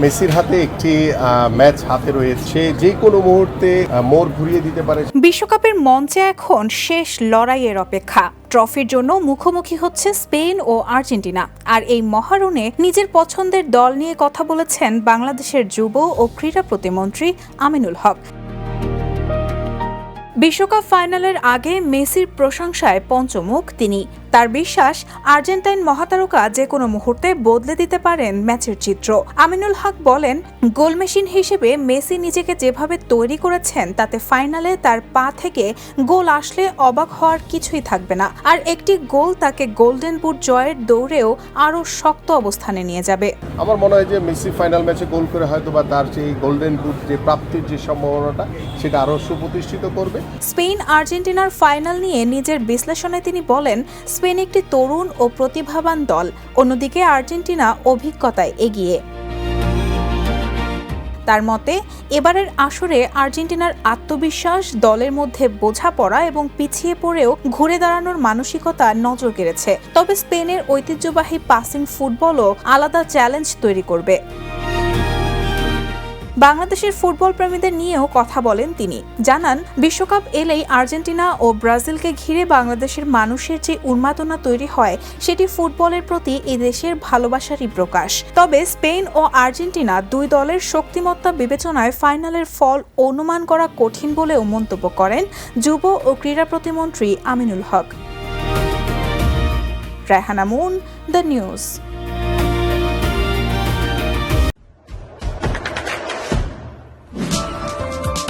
মেসির হাতে একটি ম্যাচ হাতে রয়েছে, যে কোনো মুহূর্তে মোড় ঘুরিয়ে দিতে পারে। বিশ্বকাপের মঞ্চে এখন শেষ লড়াইয়ের অপেক্ষা। ট্রফির জন্য মুখোমুখি হচ্ছে স্পেন ও আর্জেন্টিনা। আর এই মহারণে নিজের পছন্দের দল নিয়ে কথা বলেছেন বাংলাদেশের যুব ও ক্রীড়া প্রতিমন্ত্রী আমিনুল হক। বিশ্বকাপ ফাইনালের আগে মেসির প্রশংসায় পঞ্চমুখ তিনি। তার বিশ্বাস, আর্জেন্টাইন মহাতারকা যে কোনো মুহূর্তে বদলে দিতে পারেন ম্যাচের চিত্র। আমিনুল হক বলেন, গোল মেশিন হিসেবে মেসি নিজেকে যেভাবে তৈরি করেছেন তাতে ফাইনালে তার পা থেকে গোল আসলে অবাক হওয়ার কিছুই থাকবে না। আর একটি গোল তাকে গোল্ডেন বুট জয়ের দৌড়েও আরও শক্ত অবস্থানে নিয়ে যাবে। আমার মনে হয় যে মেসি ফাইনাল ম্যাচে গোল করে হয়তো বা তার যে গোল্ডেন বুট যে প্রাপ্তির যে সম্ভাবনাটা সেটা আরও সুপ্রতিষ্ঠিত করবে। স্পেন আর্জেন্টিনার ফাইনাল নিয়ে নিজের বিশ্লেষণে তিনি বলেন, স্পেন একটি তরুণ ও প্রতিভাবান দল, অন্যদিকে আর্জেন্টিনা অভিজ্ঞতায় এগিয়ে। তার মতে, এবারের আসরে আর্জেন্টিনার আত্মবিশ্বাস, দলের মধ্যে বোঝাপড়া এবং পিছিয়ে পড়েও ঘুরে দাঁড়ানোর মানসিকতা নজর কেড়েছে। তবে স্পেনের ঐতিহ্যবাহী পাসিং ফুটবলও আলাদা চ্যালেঞ্জ তৈরি করবে। বাংলাদেশের ফুটবল প্রেমীদের নিয়েও কথা বলেন তিনি। জানান, বিশ্বকাপ এলেই আর্জেন্টিনা ও ব্রাজিলকে ঘিরে বাংলাদেশের মানুষের যে উন্মাদনা তৈরি হয় সেটি ফুটবলের প্রতি এই দেশের ভালোবাসারই প্রকাশ। তবে স্পেন ও আর্জেন্টিনা দুই দলের শক্তিমত্তা বিবেচনায় ফাইনালের ফল অনুমান করা কঠিন বলেও মন্তব্য করেন যুব ও ক্রীড়া প্রতিমন্ত্রী আমিনুল হক। Raihana Moon, the news.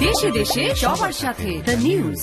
দেশে দেশে সবার সাথে দ্য নিউজ।